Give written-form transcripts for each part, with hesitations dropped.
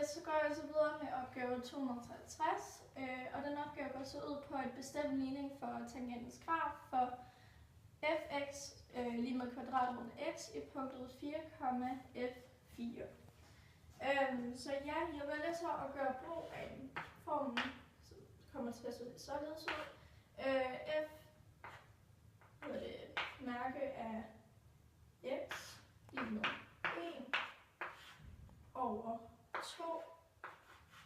Så går jeg så videre med opgave 263, og den opgave går så ud på et bestemt ligning for tangentens graf for fx lige med kvadratroden x i punktet 4, f4. Så ja, jeg vælger så at gøre brug af formen, som kommer til at se således ud. F er det mærke af x lige med 1 over 2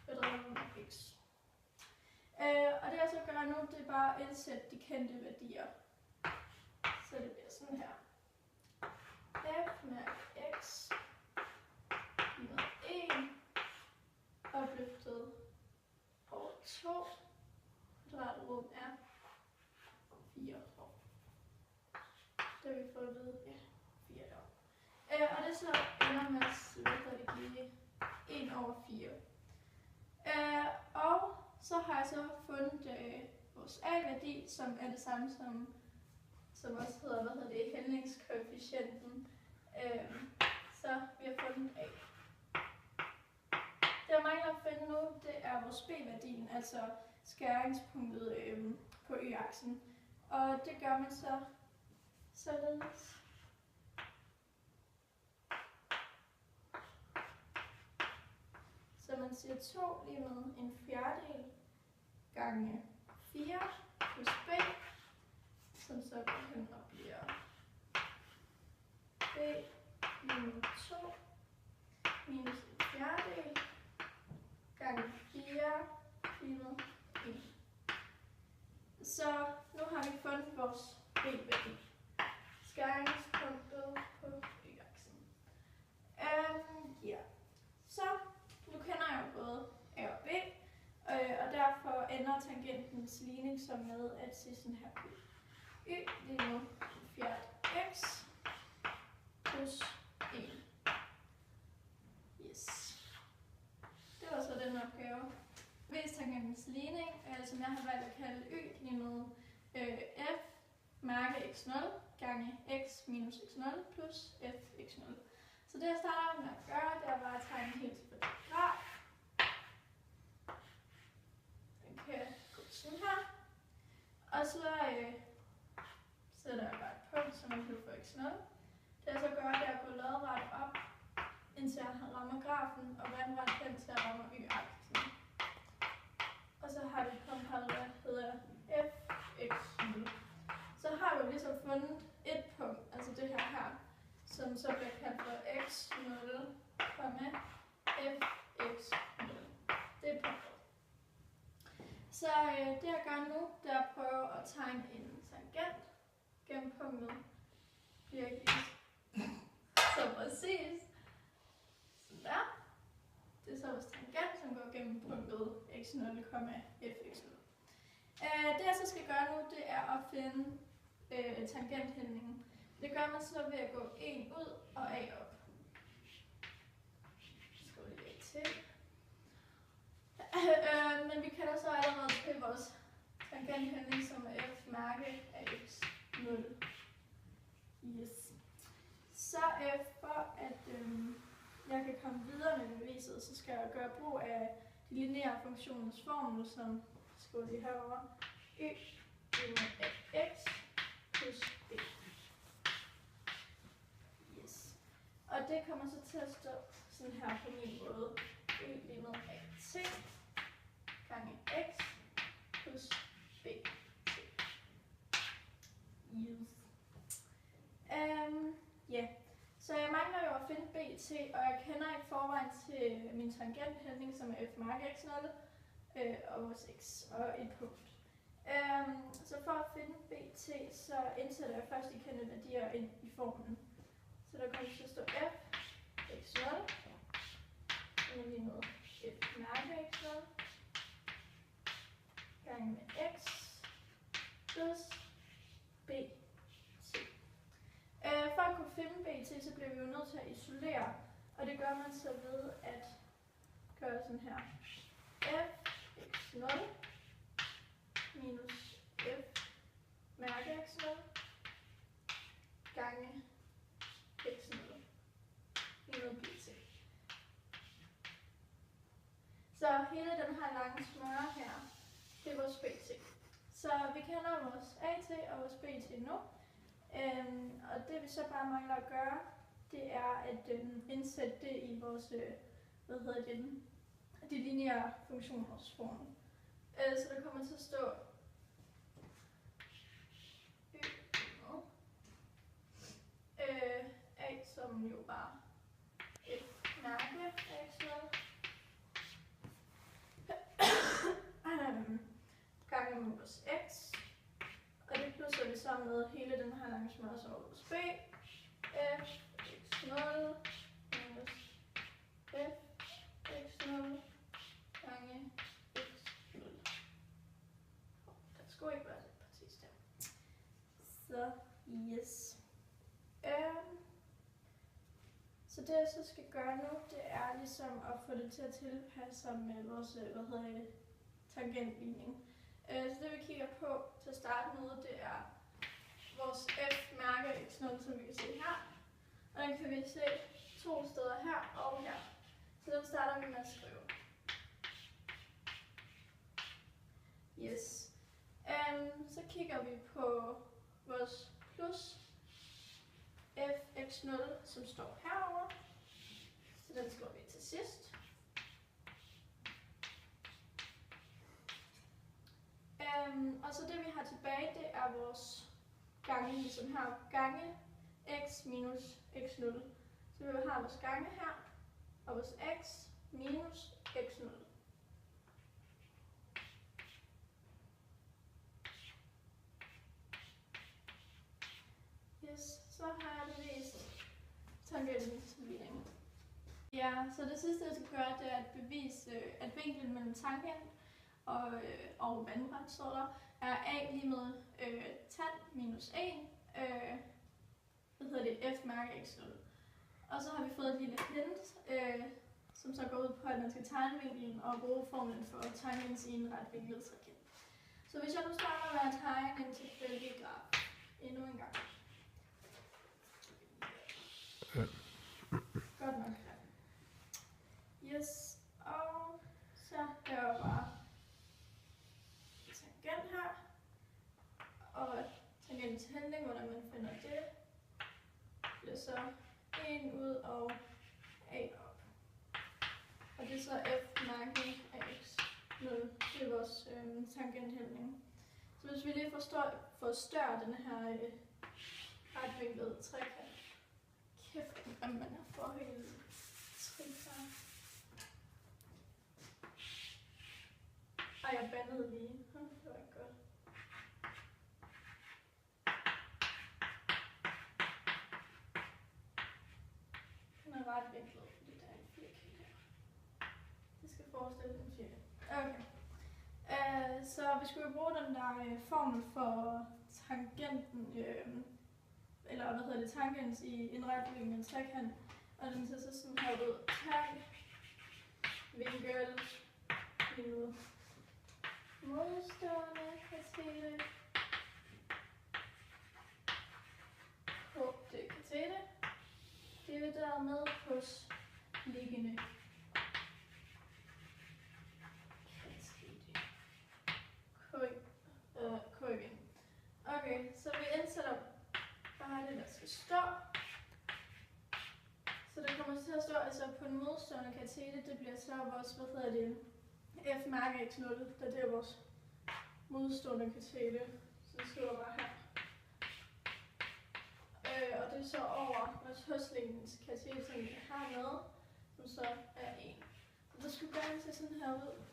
kvadratroden af x. Og det jeg så gør nu, det er bare at indsætte de kendte værdier. Så det bliver sådan her. F mærke x lige med 1 opløftet over 2 kvadratroden af 4 år. Det har vi fået at vide, ja, 4 år. Og det så ender med at give 1 over 4. Og så har jeg så fundet vores a-værdi, som er det samme som også hedder, hældningskoefficienten. Så vi har fundet a. Det jeg mangler at finde nu, det er vores b-værdien, altså skæringspunktet på y-aksen. Og det gør man så således. Så man siger 2 lige med en fjerdedel gange 4 plus b, som så går hen og bliver b lige med 2 minus en fjerdedel gange 4 lige med 1. Så nu har vi fundet vores b-værdi. Skæringspunktet på y-aksen. Ja. Så nu kender jeg jo både a og b, og derfor ender tangentens ligning så med at se sådan her ud. Y lige nu en fjerde x plus 1. Yes. Det var så den opgave. Vis tangentens ligning, som jeg har valgt at kalde y lige nu f mærke x0 gange x minus x0 plus f x0. Så det jeg starter med at gøre, det er bare at tegne en helt tilfældig graf. Den kan gå sådan her. Og så sætter jeg bare et punkt, som jeg kan få x0. Det jeg så gør, det er at gå lodret op, indtil jeg rammer grafen, og vandret hen til at ramme y-aksen. Og så har vi et punkt her, der hedder fx0. Så har vi ligesom fundet et punkt, altså det her, som så bliver kaldt for x0, fx0. Det er punktet. Så det jeg gør nu, det er at prøve at tegne en tangent gennem punktet. Virkelig så præcis. Sådan der. Det er så vores tangent, som går gennem punktet x0, fx0. Det jeg så skal gøre nu, det er at finde tangenthældningen. Det gør man så ved at gå 1 ud og a op. Så går vi lige til. Men vi kender så allerede til vores tangenthældning, som er f mærke af x0. Yes. Så for at jeg kan komme videre med beviset, så skal jeg gøre brug af de lineære funktionens formel, som skal lige herovre. Y af x plus b. Yes. Og det kommer så til at stå sådan her på min måde. Y lige med at gange x plus b. Yes. Yeah. Så jeg mangler jo at finde bt, og jeg kender i forvejen til min tangenthældning, som er f mærke x0 og vores x og et punkt. Så for at finde bt, så indsætter jeg først de kendte værdier ind i formlen. Så der kommer til at stå f x0, lige med f mærke x0, gange med x plus bt. For at kunne finde bt, så bliver vi jo nødt til at isolere, og det gør man så ved at gøre sådan her. F x0 minus f mærke x0 gange x0 minus bt. Så hele den her lange smøre her, det er vores BT. Så vi kender vores AT og vores BT nu. Og det vi så bare mangler at gøre, det er at indsætte det i vores, de lineære funktioners form. Så der kommer til at stå A, som jo var et mærke, gange med vores x, og det plusser vi så med hele den her lange smørelse over vores b, f x0 minus f x0 gange x0. Der skulle ikke være det præcis der. Så yes. Så det jeg så skal gøre nu, det er ligesom at få det til at tilpasse sig med vores, tangentligning. Så det vi kigger på til at starte med, det er vores f-mærke x0, som vi kan se her. Og den kan vi se 2 steder her og her. Så den starter vi med at skrive. Yes. Så kigger vi på vores plus fx0, som står herovre. Så den skriver vi til sidst. Og så det vi har tilbage, det er vores gange, ligesom her, gange x minus x0. Så vi har vores gange her, og vores x minus x0. Yes, så har jeg bevist tangentens ligning. Ja, så det sidste jeg skal gøre, det er at bevise, at vinklen mellem tangent og vandret, står der, er a lige med tan minus 1, f-mærke x0. Og så har vi fået et lille hint, som så går ud på, at man skal tegne vinklen og bruge formlen for tangens enretvinklede trekant. Så hvis jeg nu starter med at tegne en tilfældig graf endnu en gang. Godt nok. Yes, og så gør jeg bare tangent her, og tangentens handling, hvordan man finder det, bliver så 1 ud og a op. Og det er så f-mærke af x0, det er vores tangenthandling. Så hvis vi lige forstørrer den her retvinklede trekant. Kæft, hvordan man er forhældet trekant. Ej, jeg bandede lige. Det var ikke godt. Den er ret vinklet, fordi der er en firkant her. Det skal forestille en firkant. Okay. Så vi skulle jo bruge den der formel for tangenten, tangens i indretningen af en trekant. Og den ser så sådan her ud. Tang, vinkel, minus modstående katete på det katete divideret med plus liggende katete korrigering. Okay, så vi indsætter bare det, der skal stå. Så der kommer til at stå, altså på en modstående katete, det bliver så vores, f-mærke x0, der det er vores modstående katete. Så det skriver bare her. Og det er så over vores høstlingens katete, som vi har med, som så er 1. Så det skulle gerne se sådan her ud.